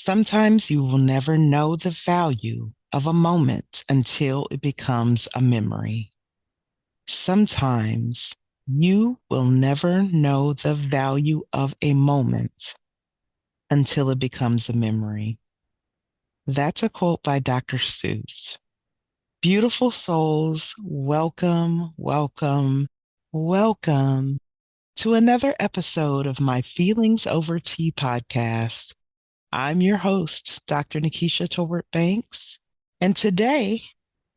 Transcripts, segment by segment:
Sometimes you will never know the value of a moment until it becomes a memory. Sometimes you will never know the value of a moment until it becomes a memory. That's a quote by Dr. Seuss. Beautiful souls, welcome, welcome, welcome to another episode of my Feelings Over Tea podcast. I'm your host, Dr. NaKaisha Tolbert Banks, and today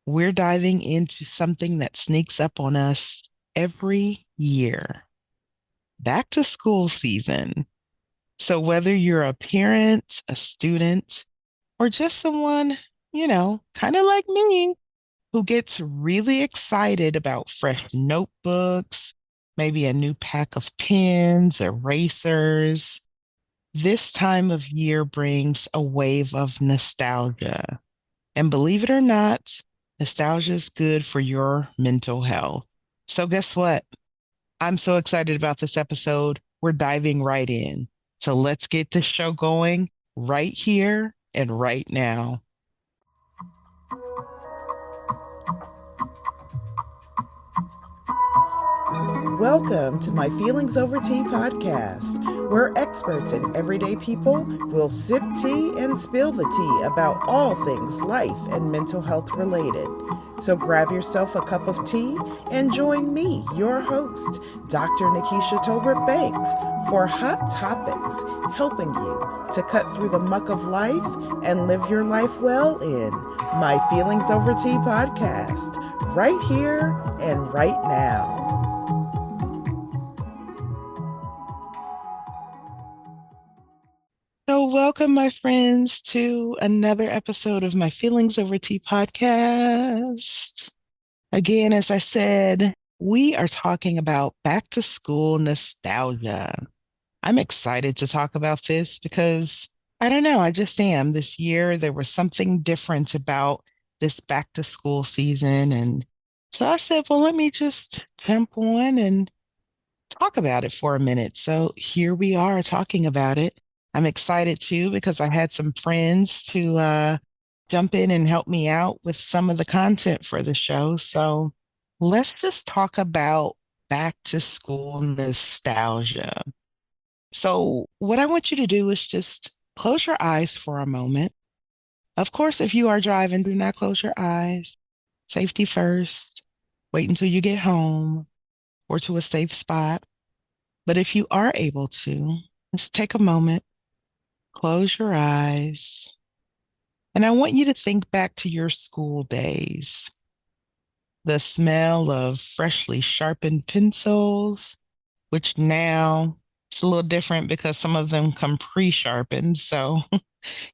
we're diving into something that sneaks up on us every year, back to school season. So whether you're a parent, a student, or just someone, kind of like me, who gets really excited about fresh notebooks, maybe a new pack of pens, erasers, this time of year brings a wave of nostalgia. And believe it or not, nostalgia is good for your mental health. So, guess what? I'm so excited about this episode. We're diving right in. So, let's get this show going right here and right now. Welcome to my Feelings Over Tea podcast, where experts and everyday people will sip tea and spill the tea about all things life and mental health related. So grab yourself a cup of tea and join me, your host, Dr. NaKaisha Tolbert Banks, for hot topics, helping you to cut through the muck of life and live your life well in my Feelings Over Tea podcast, right here and right now. So, welcome, my friends, to another episode of my Feelings Over Tea podcast. Again, as I said, we are talking about back to school nostalgia. I'm excited to talk about this because I don't know, I just am. This year, there was something different about this back to school season. And so I said, well, let me just jump on and talk about it for a minute. So here we are talking about it. I'm excited too because I had some friends to jump in and help me out with some of the content for the show. So let's just talk about back to school nostalgia. So, what I want you to do is just close your eyes for a moment. Of course, if you are driving, do not close your eyes. Safety first. Wait until you get home or to a safe spot. But if you are able to, let's take a moment, close your eyes, and I want you to think back to your school days. The smell of freshly sharpened pencils, which now it's a little different because some of them come pre-sharpened. So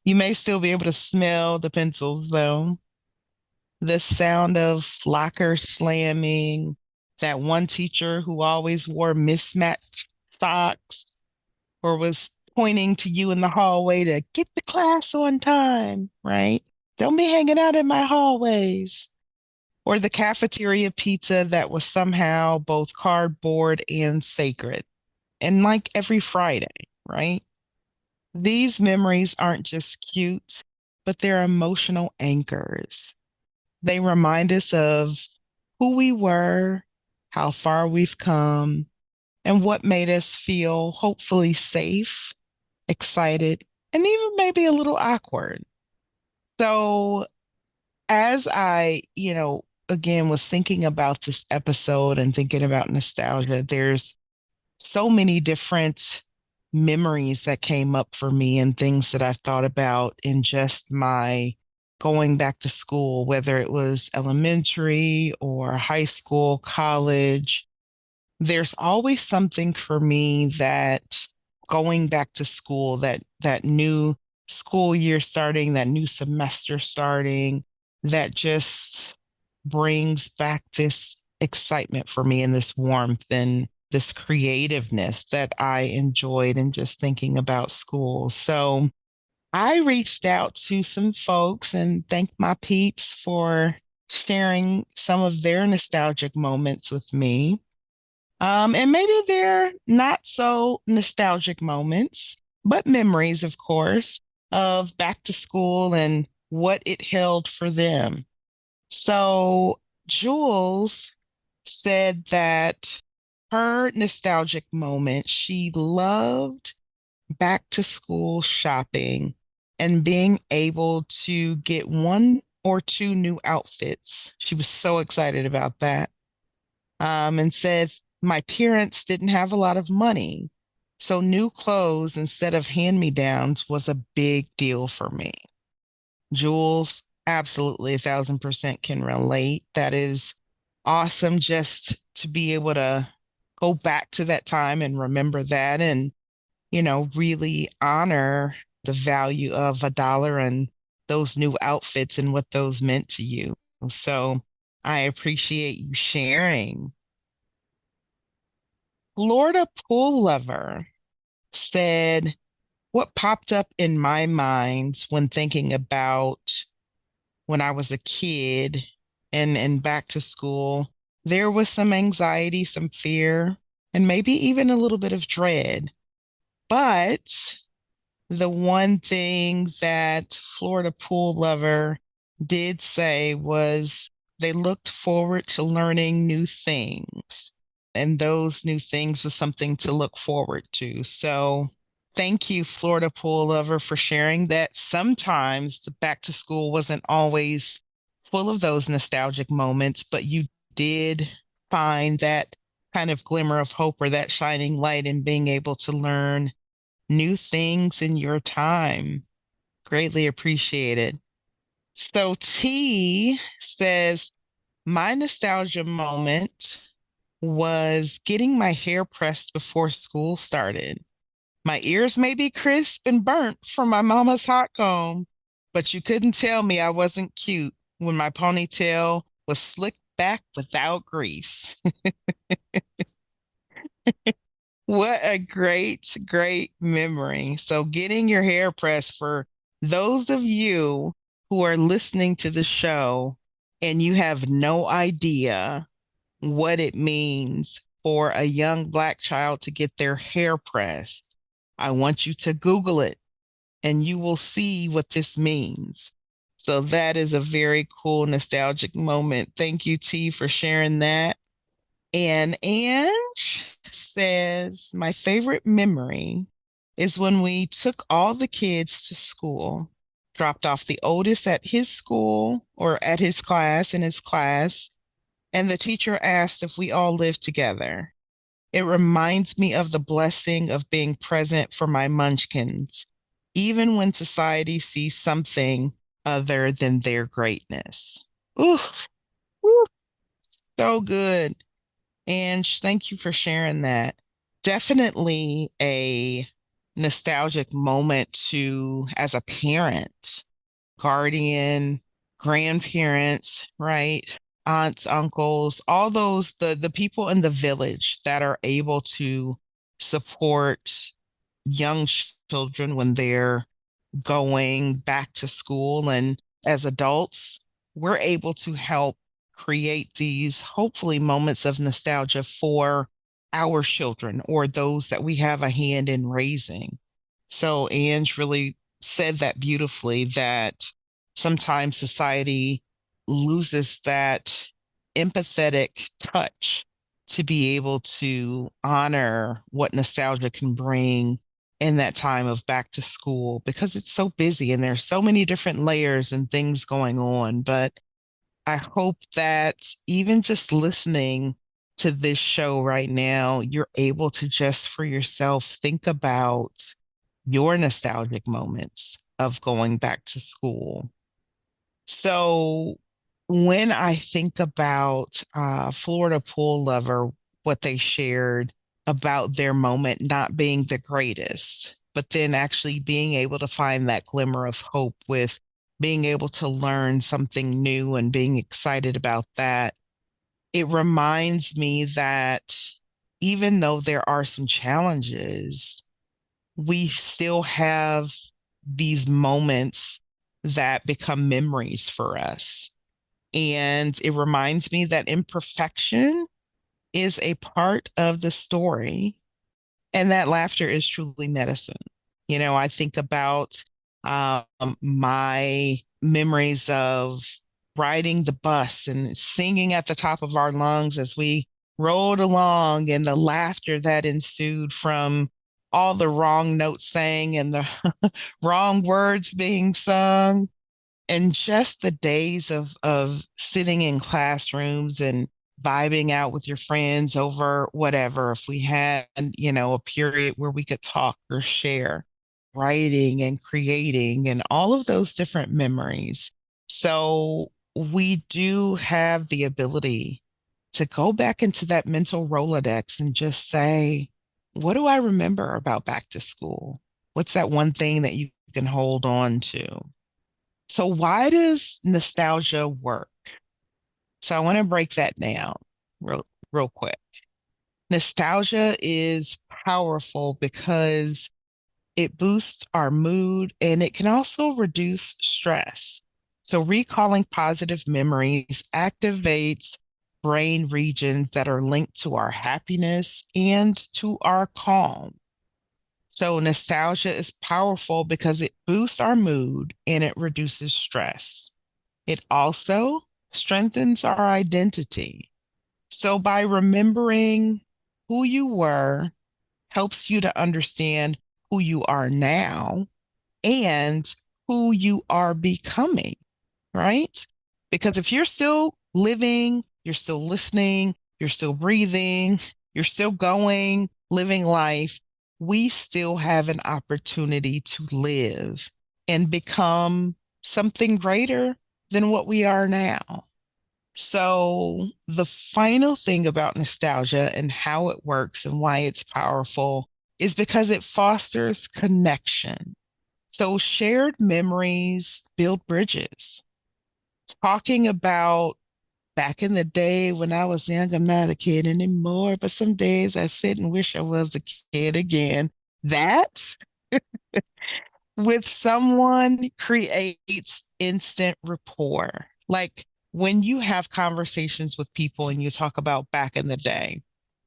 you may still be able to smell the pencils though. The sound of locker slamming, that one teacher who always wore mismatched socks or was pointing to you in the hallway to get the class on time, right? Don't be hanging out in my hallways. Or the cafeteria pizza that was somehow both cardboard and sacred. And like every Friday, right? These memories aren't just cute, but they're emotional anchors. They remind us of who we were, how far we've come, and what made us feel hopefully safe, excited, and even maybe a little awkward. So, as I, again was thinking about this episode and thinking about nostalgia, there's so many different memories that came up for me and things that I've thought about in just my going back to school, whether it was elementary or high school, college. There's always something for me that going back to school, that new school year starting, that new semester starting, that just brings back this excitement for me and this warmth and this creativeness that I enjoyed in just thinking about school. So I reached out to some folks and thanked my peeps for sharing some of their nostalgic moments with me. And maybe they're not so nostalgic moments, but memories, of course, of back to school and what it held for them. So Jules said that her nostalgic moment, she loved back to school shopping and being able to get one or two new outfits. She was so excited about that. And said, my parents didn't have a lot of money. So new clothes instead of hand-me-downs was a big deal for me. Jules, absolutely 1,000% can relate. That is awesome just to be able to go back to that time and remember that and, really honor the value of a dollar and those new outfits and what those meant to you. So I appreciate you sharing. Florida Pool Lover said, what popped up in my mind when thinking about when I was a kid and back to school, there was some anxiety, some fear, and maybe even a little bit of dread. But the one thing that Florida Pool Lover did say was they looked forward to learning new things. And those new things was something to look forward to. So thank you, Florida Pool Lover, for sharing that. Sometimes the back to school wasn't always full of those nostalgic moments, but you did find that kind of glimmer of hope or that shining light in being able to learn new things in your time. Greatly appreciated. So T says, my nostalgia moment was getting my hair pressed before school started. My ears may be crisp and burnt from my mama's hot comb, but you couldn't tell me I wasn't cute when my ponytail was slicked back without grease. What a great, great memory. So, getting your hair pressed for those of you who are listening to the show and you have no idea what it means for a young Black child to get their hair pressed, I want you to Google it and you will see what this means. So, that is a very cool, nostalgic moment. Thank you, T, for sharing that. And Ange says, my favorite memory is when we took all the kids to school, dropped off the oldest at his school or at his class in his class, and the teacher asked if we all lived together. It reminds me of the blessing of being present for my munchkins, even when society sees something other than their greatness. Ooh, ooh, so good. And thank you for sharing that. Definitely a nostalgic moment to, as a parent, guardian, grandparents, right? Aunts, uncles, all those, the people in the village that are able to support young children when they're going back to school. And as adults, we're able to help create these hopefully moments of nostalgia for our children or those that we have a hand in raising. So Ange really said that beautifully that sometimes society loses that empathetic touch to be able to honor what nostalgia can bring in that time of back to school because it's so busy and there's so many different layers and things going on. But I hope that even just listening to this show right now, you're able to just for yourself think about your nostalgic moments of going back to school. So when I think about Florida Pool Lover, what they shared about their moment not being the greatest, but then actually being able to find that glimmer of hope with being able to learn something new and being excited about that, it reminds me that even though there are some challenges, we still have these moments that become memories for us. And it reminds me that imperfection is a part of the story and that laughter is truly medicine. I think about My memories of riding the bus and singing at the top of our lungs as we rolled along, and the laughter that ensued from all the wrong notes sang and the wrong words being sung, and just the days of sitting in classrooms and vibing out with your friends over whatever, if we had, a period where we could talk or share, writing and creating and all of those different memories. So we do have the ability to go back into that mental Rolodex and just say, what do I remember about back to school? What's that one thing that you can hold on to? So, why does nostalgia work? So, I want to break that down real quick. Nostalgia is powerful because it boosts our mood and it can also reduce stress. So, recalling positive memories activates brain regions that are linked to our happiness and to our calm. So, nostalgia is powerful because it boosts our mood and it reduces stress. It also strengthens our identity. So, by remembering who you were, helps you to understand who you are now and who you are becoming, right? Because if you're still living, you're still listening, you're still breathing, you're still going, living life, we still have an opportunity to live and become something greater than what we are now. So, the final thing about nostalgia and how it works and why it's powerful is because it fosters connection. So, shared memories build bridges. Talking about back in the day when I was young, I'm not a kid anymore, but some days I sit and wish I was a kid again. That with someone creates instant rapport. Like when you have conversations with people and you talk about back in the day,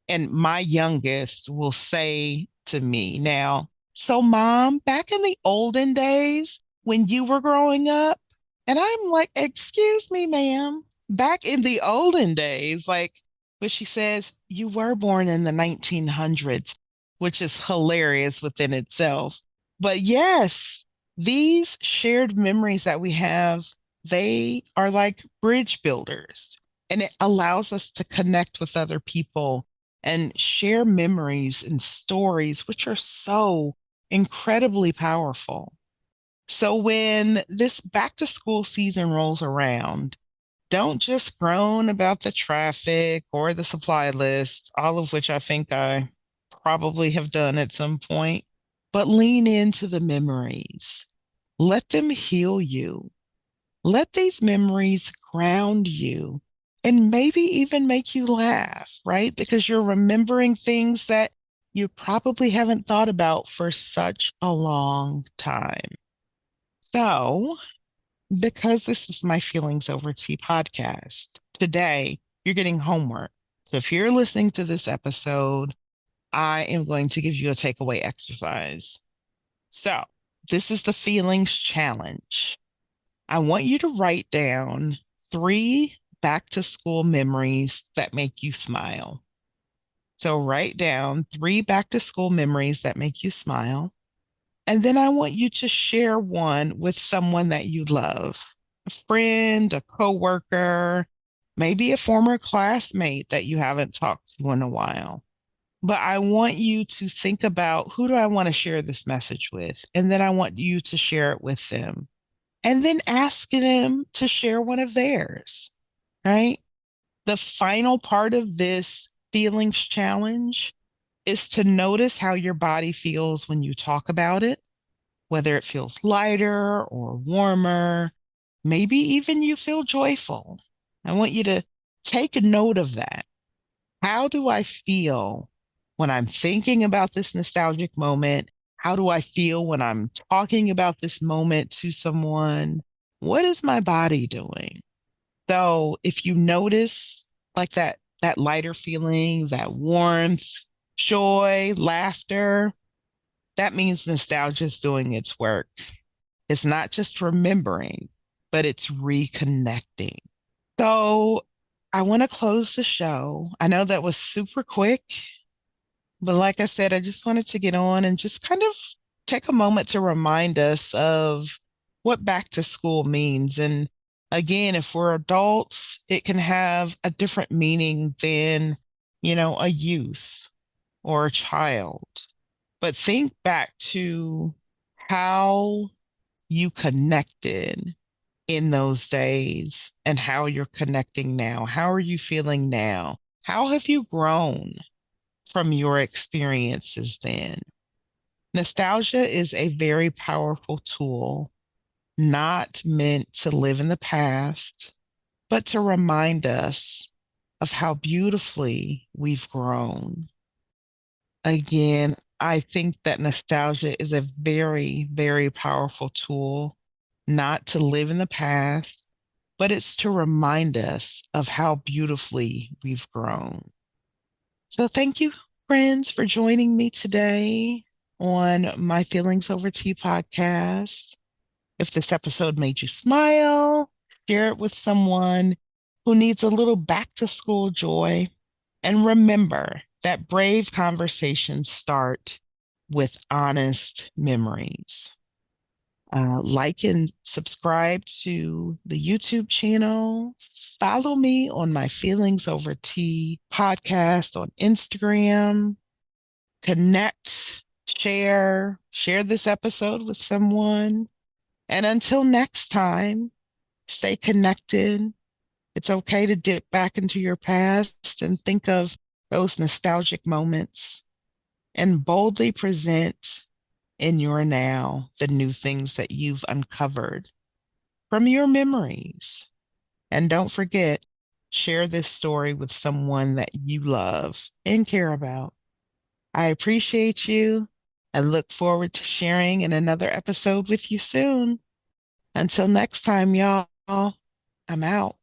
and my youngest will say to me now, so mom, back in the olden days when you were growing up, and I'm like, excuse me, ma'am, back in the olden days, like, but she says, you were born in the 1900s, which is hilarious within itself. But yes, these shared memories that we have, they are like bridge builders, and it allows us to connect with other people and share memories and stories, which are so incredibly powerful. So when this back to school season rolls around, don't just groan about the traffic or the supply list, all of which I think I probably have done at some point, but lean into the memories. Let them heal you. Let these memories ground you and maybe even make you laugh, right? Because you're remembering things that you probably haven't thought about for such a long time. So, because this is my Feelings Over Tea podcast, today you're getting homework. So, if you're listening to this episode, I am going to give you a takeaway exercise. So, this is the Feelings Challenge. I want you to write down 3 back to school memories that make you smile. So write down 3 back to school memories that make you smile. And then I want you to share one with someone that you love, a friend, a coworker, maybe a former classmate that you haven't talked to in a while. But I want you to think about, who do I want to share this message with? And then I want you to share it with them, and then ask them to share one of theirs, right? The final part of this feelings challenge is to notice how your body feels when you talk about it, whether it feels lighter or warmer, maybe even you feel joyful. I want you to take a note of that. How do I feel when I'm thinking about this nostalgic moment? How do I feel when I'm talking about this moment to someone? What is my body doing? So if you notice like that lighter feeling, that warmth, joy, laughter, that means nostalgia is doing its work. It's not just remembering, but it's reconnecting. So I want to close the show. I know that was super quick, but like I said, I just wanted to get on and just kind of take a moment to remind us of what back to school means. And again, if we're adults, it can have a different meaning than, a youth or a child. But think back to how you connected in those days and how you're connecting now. How are you feeling now? How have you grown from your experiences then? Nostalgia is a very powerful tool, not meant to live in the past, but to remind us of how beautifully we've grown. Again, I think that nostalgia is a very, very powerful tool, not to live in the past, but it's to remind us of how beautifully we've grown. So thank you, friends, for joining me today on my Feelings Over Tea podcast. If this episode made you smile, share it with someone who needs a little back to school joy. And remember that brave conversations start with honest memories. Like and subscribe to the YouTube channel. Follow me on my Feelings Over Tea podcast on Instagram. Connect, share this episode with someone. And until next time, stay connected. It's okay to dip back into your past and think of those nostalgic moments and boldly present in your now the new things that you've uncovered from your memories. And don't forget, share this story with someone that you love and care about. I appreciate you and look forward to sharing in another episode with you soon. Until next time, y'all, I'm out.